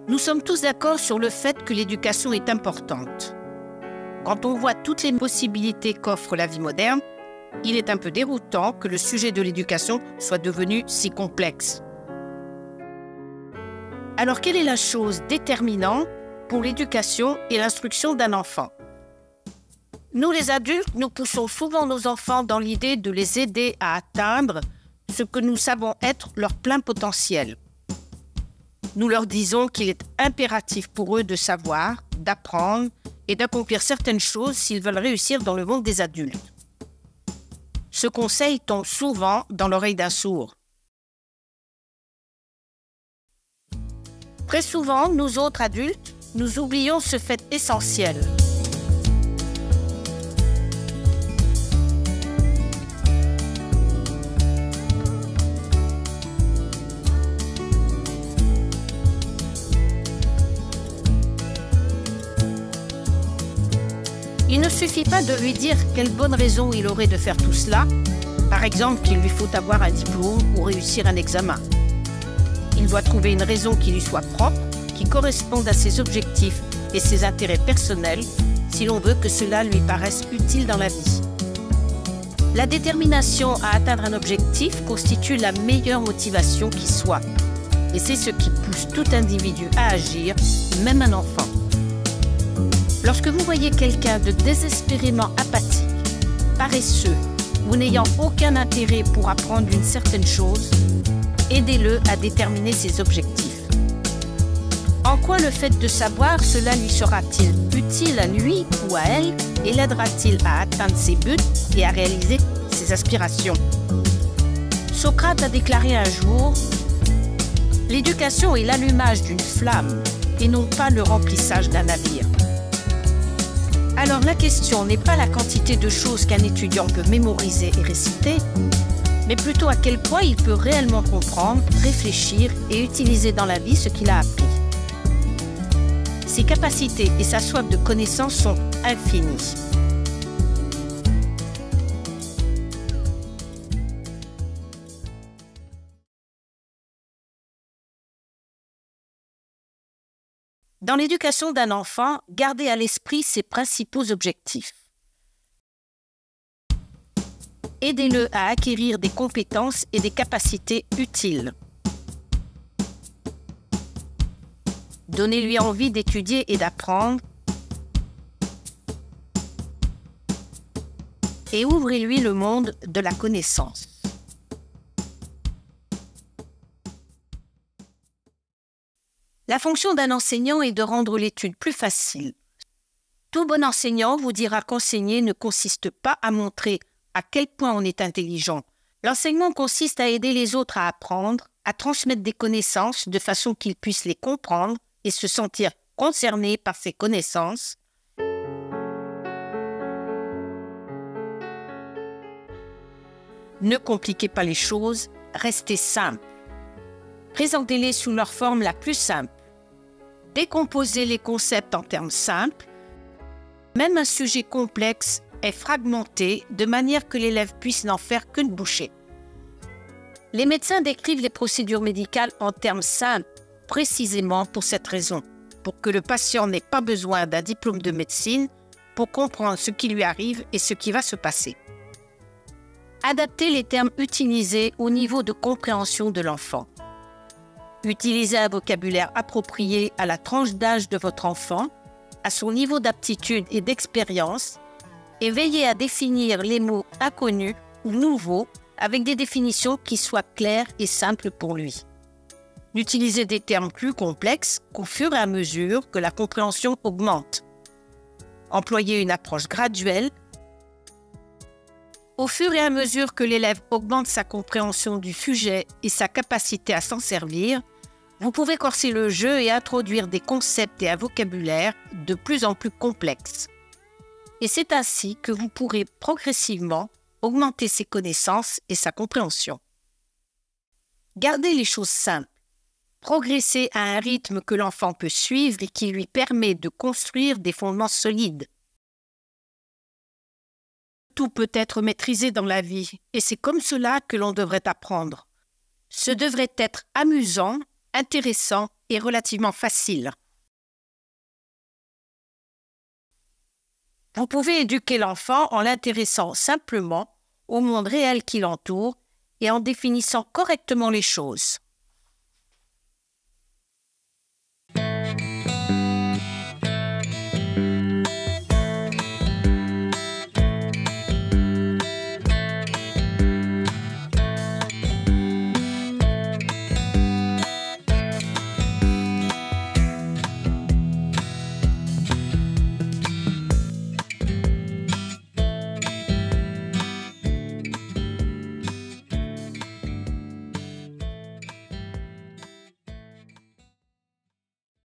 Nous sommes tous d'accord sur le fait que l'éducation est importante. Quand on voit toutes les possibilités qu'offre la vie moderne, il est un peu déroutant que le sujet de l'éducation soit devenu si complexe. Alors, quelle est la chose déterminante pour l'éducation et l'instruction d'un enfant? Nous, les adultes, nous poussons souvent nos enfants dans l'idée de les aider à atteindre ce que nous savons être leur plein potentiel. Nous leur disons qu'il est impératif pour eux de savoir, d'apprendre et d'accomplir certaines choses s'ils veulent réussir dans le monde des adultes. Ce conseil tombe souvent dans l'oreille d'un sourd. Très souvent, nous autres adultes, nous oublions ce fait essentiel. Il ne suffit pas de lui dire quelle bonne raison il aurait de faire tout cela, par exemple qu'il lui faut avoir un diplôme ou réussir un examen. Il doit trouver une raison qui lui soit propre, qui corresponde à ses objectifs et ses intérêts personnels, si l'on veut que cela lui paraisse utile dans la vie. La détermination à atteindre un objectif constitue la meilleure motivation qui soit, et c'est ce qui pousse tout individu à agir, même un enfant. Lorsque vous voyez quelqu'un de désespérément apathique, paresseux ou n'ayant aucun intérêt pour apprendre une certaine chose, aidez-le à déterminer ses objectifs. En quoi le fait de savoir cela lui sera-t-il utile à lui ou à elle et l'aidera-t-il à atteindre ses buts et à réaliser ses aspirations? Socrate a déclaré un jour « L'éducation est l'allumage d'une flamme et non pas le remplissage d'un navire. » Alors la question n'est pas la quantité de choses qu'un étudiant peut mémoriser et réciter, mais plutôt à quel point il peut réellement comprendre, réfléchir et utiliser dans la vie ce qu'il a appris. Ses capacités et sa soif de connaissance sont infinies. Dans l'éducation d'un enfant, gardez à l'esprit ses principaux objectifs. Aidez-le à acquérir des compétences et des capacités utiles. Donnez-lui envie d'étudier et d'apprendre. Et ouvrez-lui le monde de la connaissance. La fonction d'un enseignant est de rendre l'étude plus facile. Tout bon enseignant vous dira qu'enseigner ne consiste pas à montrer à quel point on est intelligent. L'enseignement consiste à aider les autres à apprendre, à transmettre des connaissances de façon qu'ils puissent les comprendre et se sentir concernés par ces connaissances. Ne compliquez pas les choses, restez simple. Présentez-les sous leur forme la plus simple. Décomposez les concepts en termes simples. Même un sujet complexe est fragmenté de manière que l'élève puisse n'en faire qu'une bouchée. Les médecins décrivent les procédures médicales en termes simples, précisément pour cette raison, pour que le patient n'ait pas besoin d'un diplôme de médecine pour comprendre ce qui lui arrive et ce qui va se passer. Adaptez les termes utilisés au niveau de compréhension de l'enfant. Utilisez un vocabulaire approprié à la tranche d'âge de votre enfant, à son niveau d'aptitude et d'expérience, et veillez à définir les mots inconnus ou nouveaux avec des définitions qui soient claires et simples pour lui. N'utilisez des termes plus complexes qu'au fur et à mesure que la compréhension augmente. Employez une approche graduelle. Au fur et à mesure que l'élève augmente sa compréhension du sujet et sa capacité à s'en servir, vous pouvez corser le jeu et introduire des concepts et un vocabulaire de plus en plus complexes. Et c'est ainsi que vous pourrez progressivement augmenter ses connaissances et sa compréhension. Gardez les choses simples. Progressez à un rythme que l'enfant peut suivre et qui lui permet de construire des fondements solides. Tout peut être maîtrisé dans la vie et c'est comme cela que l'on devrait apprendre. Ce devrait être amusant, intéressant est relativement facile. Vous pouvez éduquer l'enfant en l'intéressant simplement au monde réel qui l'entoure et en définissant correctement les choses.